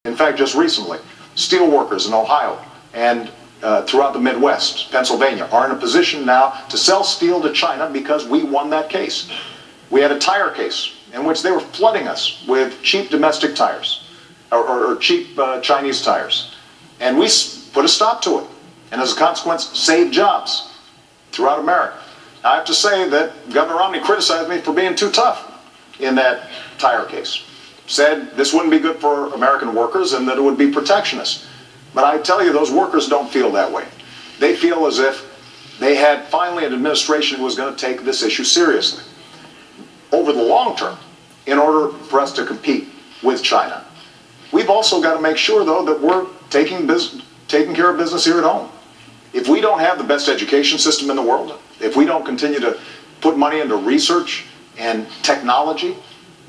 In fact, just recently, steel workers in Ohio and throughout the Midwest, Pennsylvania, are in a position now to sell steel to China because we won that case. We had a tire case in which they were flooding us with cheap domestic tires, or cheap Chinese tires. And we put a stop to it, and as a consequence, saved jobs throughout America. I have to say that Governor Romney criticized me for being too tough in that tire case. Said this wouldn't be good for American workers and that it would be protectionist. But I tell you, those workers don't feel that way. They feel as if they had finally an administration who was going to take this issue seriously. Over the long term, in order for us to compete with China, we've also got to make sure, though, that we're taking care of business here at home. If we don't have the best education system in the world, if we don't continue to put money into research and technology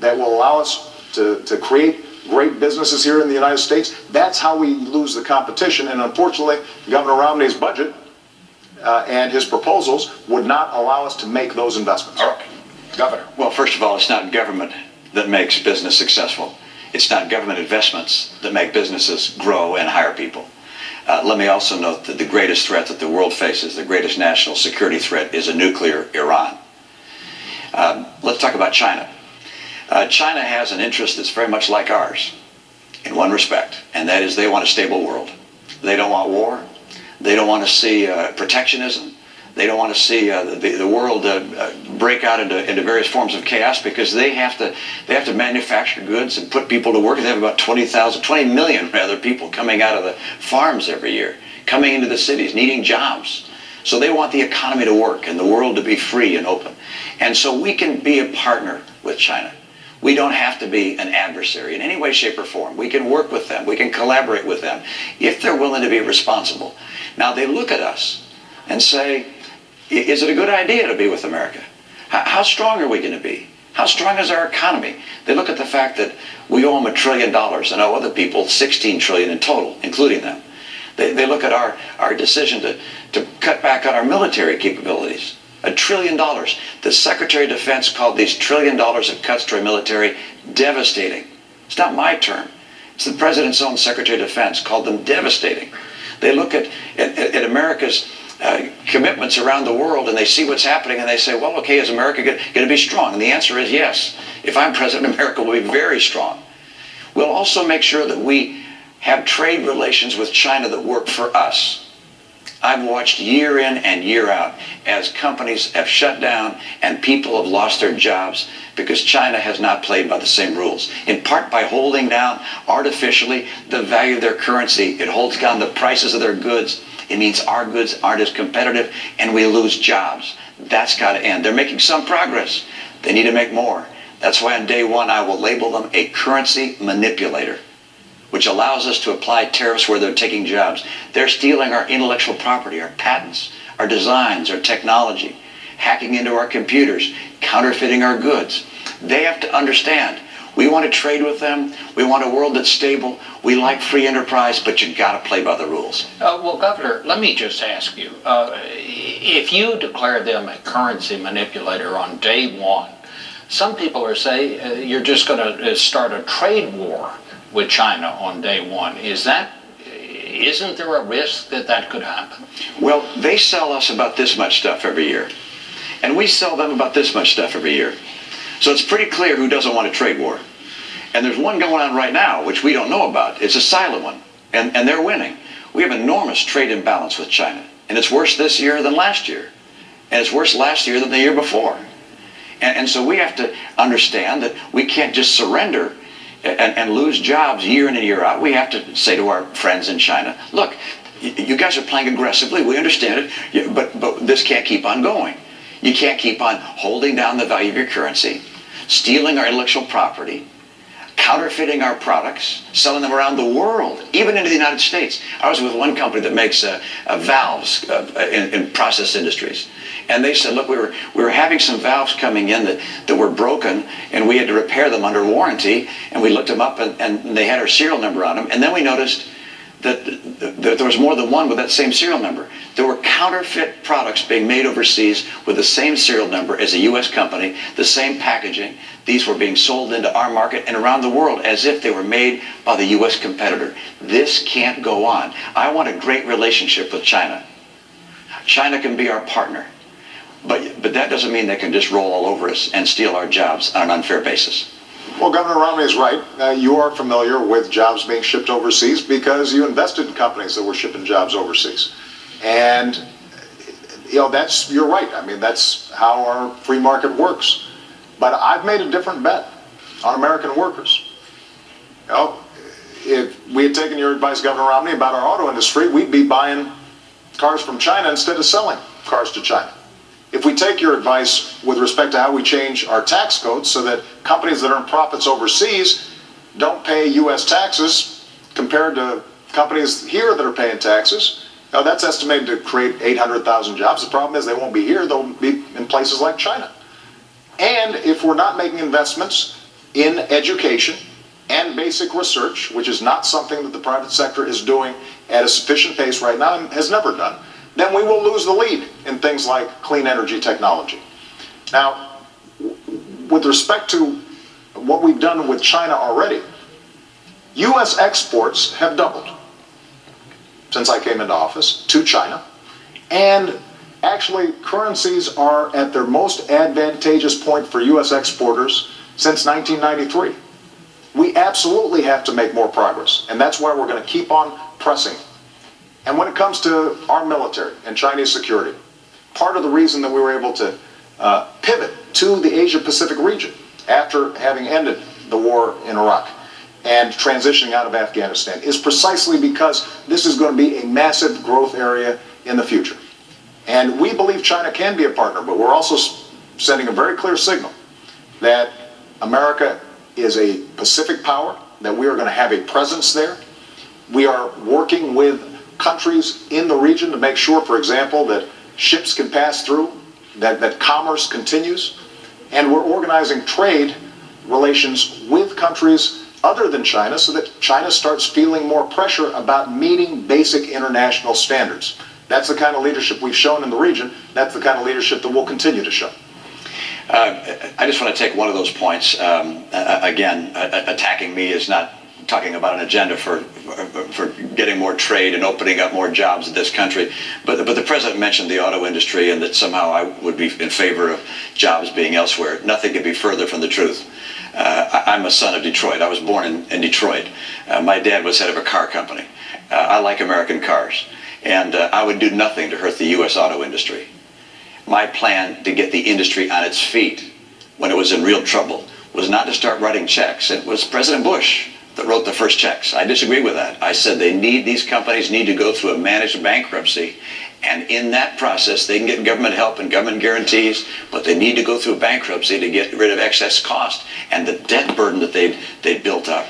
that will allow us to create great businesses here in the United States, that's how we lose the competition. And unfortunately, Governor Romney's budget and his proposals would not allow us to make those investments. All right. Governor. Well, first of all, it's not government that makes business successful. It's not government investments that make businesses grow and hire people. Let me also note that the greatest threat that the world faces, the greatest national security threat, is a nuclear Iran. Let's talk about China. China has an interest that's very much like ours in one respect, and that is they want a stable world. They don't want war. They don't want to see protectionism. They don't want to see the world break out into various forms of chaos, because they have to manufacture goods and put people to work. They have about 20 million people coming out of the farms every year, coming into the cities, needing jobs. So they want the economy to work and the world to be free and open. And so we can be a partner with China. We don't have to be an adversary in any way, shape, or form. We can work with them. We can collaborate with them if they're willing to be responsible. Now, they look at us and say, is it a good idea to be with America? How strong are we going to be? How strong is our economy? They look at the fact that we owe them $1 trillion and owe other people $16 trillion in total, including them. They look at our decision to cut back on our military capabilities. $1 trillion. The Secretary of Defense called these $1 trillion of cuts to our military devastating. It's not my term. It's the President's own Secretary of Defense called them devastating. They look at America's commitments around the world, and they see what's happening, and they say, well, okay, is America going to be strong? And the answer is yes. If I'm president, America will be very strong. We'll also make sure that we have trade relations with China that work for us. I've watched year in and year out as companies have shut down and people have lost their jobs because China has not played by the same rules, in part by holding down artificially the value of their currency. It holds down the prices of their goods. It means our goods aren't as competitive and we lose jobs. That's got to end. They're making some progress. They need to make more. That's why on day one I will label them a currency manipulator, which allows us to apply tariffs where they're taking jobs. They're stealing our intellectual property, our patents, our designs, our technology, hacking into our computers, counterfeiting our goods. They have to understand, we want to trade with them. We want a world that's stable. We like free enterprise, but you've got to play by the rules. Well, Governor, let me just ask you, if you declare them a currency manipulator on day one, some people are saying you're just going to start a trade war with China on day one. Isn't there a risk that that could happen? Well, they sell us about this much stuff every year, and we sell them about this much stuff every year. So it's pretty clear who doesn't want a trade war. And there's one going on right now, which we don't know about. It's a silent one, and they're winning. We have enormous trade imbalance with China, and it's worse this year than last year, and it's worse last year than the year before. And so we have to understand that we can't just surrender and lose jobs year in and year out. We have to say to our friends in China, look, you guys are playing aggressively. We understand it, but this can't keep on going. You can't keep on holding down the value of your currency, stealing our intellectual property, counterfeiting our products, selling them around the world, even into the United States. I was with one company that makes valves in process industries. And they said, look, we were having some valves coming in that were broken, and we had to repair them under warranty. And we looked them up, and they had our serial number on them. And then we noticed that there was more than one with that same serial number. There were counterfeit products being made overseas with the same serial number as a U.S. company, the same packaging. These were being sold into our market and around the world as if they were made by the U.S. competitor. This can't go on. I want a great relationship with China. China can be our partner, but that doesn't mean they can just roll all over us and steal our jobs on an unfair basis. Well, Governor Romney is right. You are familiar with jobs being shipped overseas because you invested in companies that were shipping jobs overseas. And, you know, you're right. I mean, that's how our free market works. But I've made a different bet on American workers. You know, if we had taken your advice, Governor Romney, about our auto industry, we'd be buying cars from China instead of selling cars to China. If we take your advice with respect to how we change our tax codes so that companies that earn profits overseas don't pay U.S. taxes compared to companies here that are paying taxes, now that's estimated to create 800,000 jobs. The problem is they won't be here, they'll be in places like China. And if we're not making investments in education and basic research, which is not something that the private sector is doing at a sufficient pace right now and has never done, then we will lose the lead in things like clean energy technology. Now, with respect to what we've done with China already, U.S. exports have doubled since I came into office to China, and actually currencies are at their most advantageous point for U.S. exporters since 1993. We absolutely have to make more progress, and that's why we're going to keep on pressing. And when it comes to our military and Chinese security, part of the reason that we were able to pivot to the Asia-Pacific region after having ended the war in Iraq and transitioning out of Afghanistan is precisely because this is going to be a massive growth area in the future. And we believe China can be a partner, but we're also sending a very clear signal that America is a Pacific power, that we are going to have a presence there. We are working with countries in the region to make sure, for example, that ships can pass through, that commerce continues, and we're organizing trade relations with countries other than China so that China starts feeling more pressure about meeting basic international standards. That's the kind of leadership we've shown in the region. That's the kind of leadership that we'll continue to show. I just want to take one of those points. Again, attacking me is not talking about an agenda for getting more trade and opening up more jobs in this country. But the president mentioned the auto industry and that somehow I would be in favor of jobs being elsewhere. Nothing could be further from the truth. I'm a son of Detroit. I was born in Detroit. My dad was head of a car company. I like American cars. And I would do nothing to hurt the U.S. auto industry. My plan to get the industry on its feet when it was in real trouble was not to start writing checks. It was President Bush that wrote the first checks. I disagree with that. I said these companies need to go through a managed bankruptcy, and in that process they can get government help and government guarantees, but they need to go through bankruptcy to get rid of excess cost and the debt burden that they'd built up.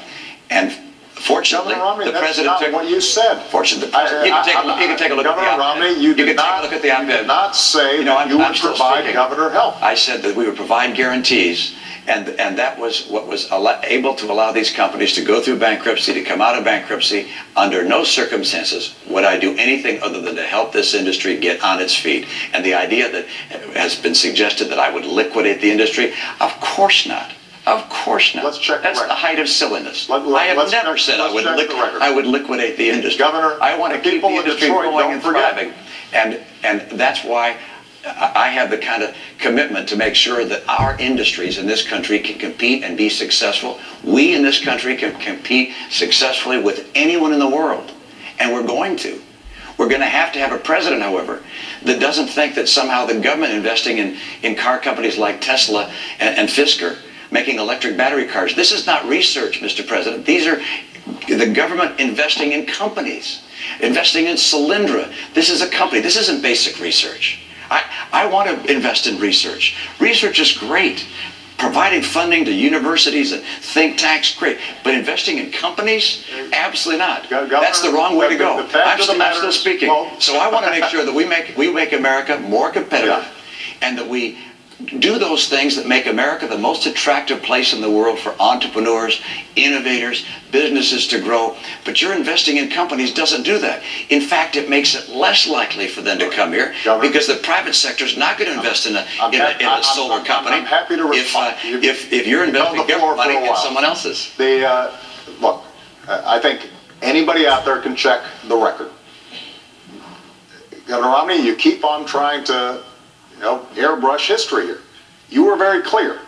And fortunately, Romney, the president took what you said. Fortunately, you can take a look Governor at the Romney, you did not say that you would provide governor help. I said that we would provide guarantees, and that was what was able to allow these companies to go through bankruptcy, to come out of bankruptcy. Under no circumstances would I do anything other than to help this industry get on its feet. And the idea that has been suggested that I would liquidate the industry, of course not. Of course not. Let's check That's the the height of silliness. I have never said I would liquidate the industry. Governor, I want to keep the industry going and thriving. And that's why I have the kind of commitment to make sure that our industries in this country can compete and be successful. We in this country can compete successfully with anyone in the world. And we're going to. We're going to have a president, however, that doesn't think that somehow the government investing in car companies like Tesla and Fisker making electric battery cars. This is not research, Mr. President. These are the government investing in companies, investing in Solyndra. This is a company. This isn't basic research. I want to invest in research. Research is great. Providing funding to universities and think tanks, great. But investing in companies? Absolutely not. That's the wrong way to go. I'm still speaking. So I want to make sure that we make America more competitive, and that we Do those things that make America the most attractive place in the world for entrepreneurs, innovators, businesses to grow. But your investing in companies doesn't do that. In fact, it makes it less likely for them to come here because the private sector is not going to invest in a solar company. I'm happy to respond. If you're investing government money in someone else's. Look, I think anybody out there can check the record. Governor Romney, you keep on trying to airbrush history here. You were very clear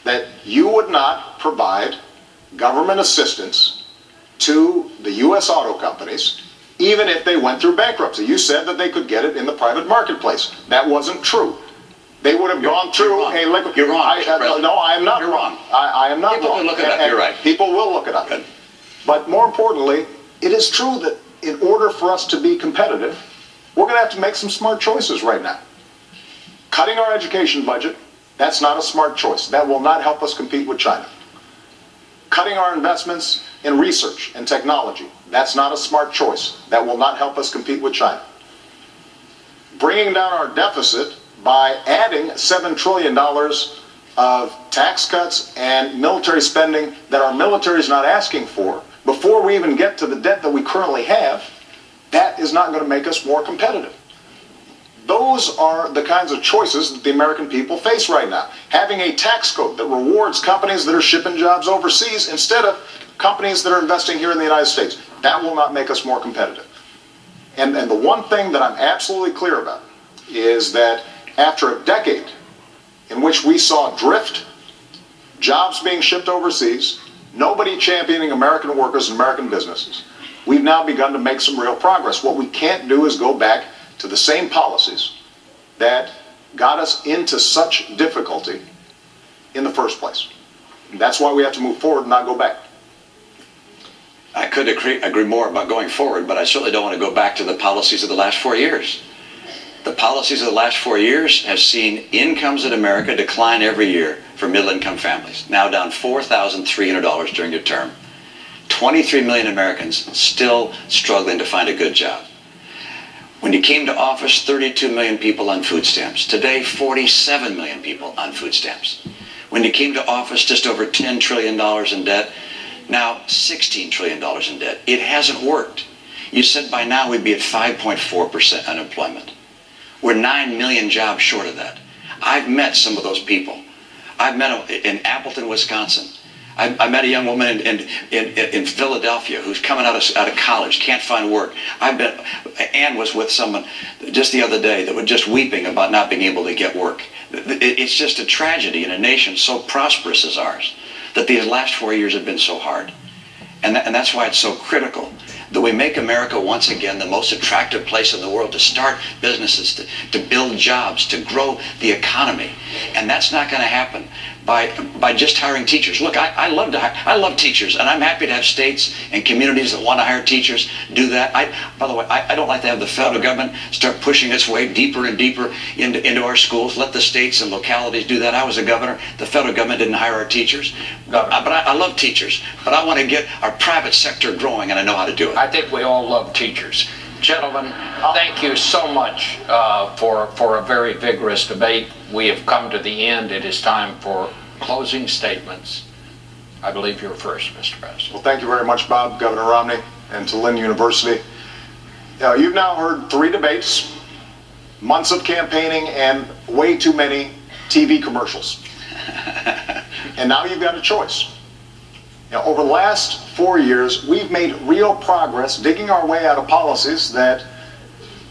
that you would not provide government assistance to the U.S. auto companies even if they went through bankruptcy. You said that they could get it in the private marketplace. That wasn't true. They would have gone through a liquid... You're wrong. No, I am not wrong. I am not People wrong. can look it up. You're right. People will look it up. Good. But more importantly, it is true that in order for us to be competitive, we're going to have to make some smart choices right now. Cutting our education budget, that's not a smart choice. That will not help us compete with China. Cutting our investments in research and technology, that's not a smart choice. That will not help us compete with China. Bringing down our deficit by adding $7 trillion of tax cuts and military spending that our military is not asking for, before we even get to the debt that we currently have, that is not going to make us more competitive. Those are the kinds of choices that the American people face right now. Having a tax code that rewards companies that are shipping jobs overseas instead of companies that are investing here in the United States, that will not make us more competitive. And the one thing that I'm absolutely clear about is that after a decade in which we saw drift, jobs being shipped overseas, nobody championing American workers and American businesses, we've now begun to make some real progress. What we can't do is go back to the same policies that got us into such difficulty in the first place. And that's why we have to move forward and not go back. I could agree more about going forward, but I certainly don't want to go back to the policies of the last 4 years. The policies of the last 4 years have seen incomes in America decline every year for middle-income families, now down $4,300 during your term. 23 million Americans still struggling to find a good job. When you came to office, 32 million people on food stamps. Today, 47 million people on food stamps. When you came to office, just over $10 trillion in debt. Now, $16 trillion in debt. It hasn't worked. You said by now we'd be at 5.4% unemployment. We're 9 million jobs short of that. I've met some of those people. I've met them in Appleton, Wisconsin. I met a young woman in Philadelphia who's coming out of college, can't find work. Ann was with someone just the other day that was just weeping about not being able to get work. It's just a tragedy in a nation so prosperous as ours that these last 4 years have been so hard. And that's why it's so critical that we make America once again the most attractive place in the world to start businesses, to build jobs, to grow the economy. And that's not going to happen by just hiring teachers. Look, I love teachers, and I'm happy to have states and communities that want to hire teachers do that. By the way, I don't like to have the federal government start pushing its way deeper and deeper into our schools. Let the states and localities do that. I was a governor. The federal government didn't hire our teachers. But I love teachers. But I want to get our private sector growing, and I know how to do it. I think we all love teachers. Gentlemen, thank you so much for a very vigorous debate. We have come to the end. It is time for closing statements. I believe you're first, Mr. President. Well, thank you very much, Bob, Governor Romney, and to Lynn University. You've now heard 3 debates, months of campaigning, and way too many TV commercials. And now you've got a choice. Over the last 4 years, we've made real progress digging our way out of policies that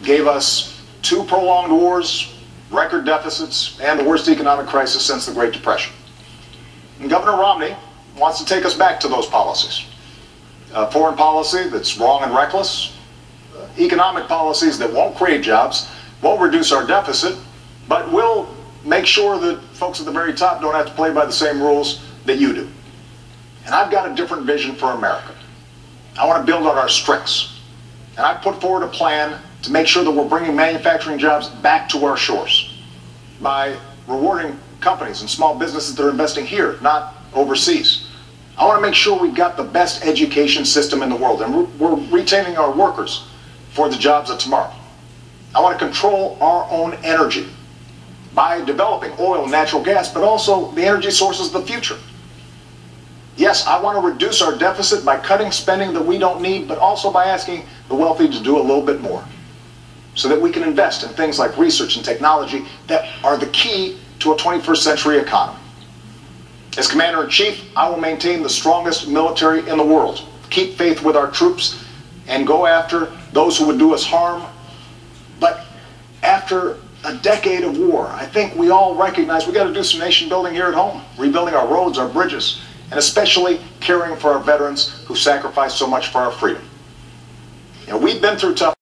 gave us 2 prolonged wars, record deficits, and the worst economic crisis since the Great Depression. And Governor Romney wants to take us back to those policies. Foreign policy that's wrong and reckless, economic policies that won't create jobs, won't reduce our deficit, but will make sure that folks at the very top don't have to play by the same rules that you do. And I've got a different vision for America. I want to build on our strengths. And I've put forward a plan to make sure that we're bringing manufacturing jobs back to our shores by rewarding companies and small businesses that are investing here, not overseas. I want to make sure we've got the best education system in the world, and we're retaining our workers for the jobs of tomorrow. I want to control our own energy by developing oil and natural gas, but also the energy sources of the future. Yes, I want to reduce our deficit by cutting spending that we don't need, but also by asking the wealthy to do a little bit more, so that we can invest in things like research and technology that are the key to a 21st century economy. As Commander-in-Chief, I will maintain the strongest military in the world, keep faith with our troops, and go after those who would do us harm. But after a decade of war, I think we all recognize we got to do some nation building here at home, rebuilding our roads, our bridges, and especially caring for our veterans who sacrificed so much for our freedom. You know, we've been through tough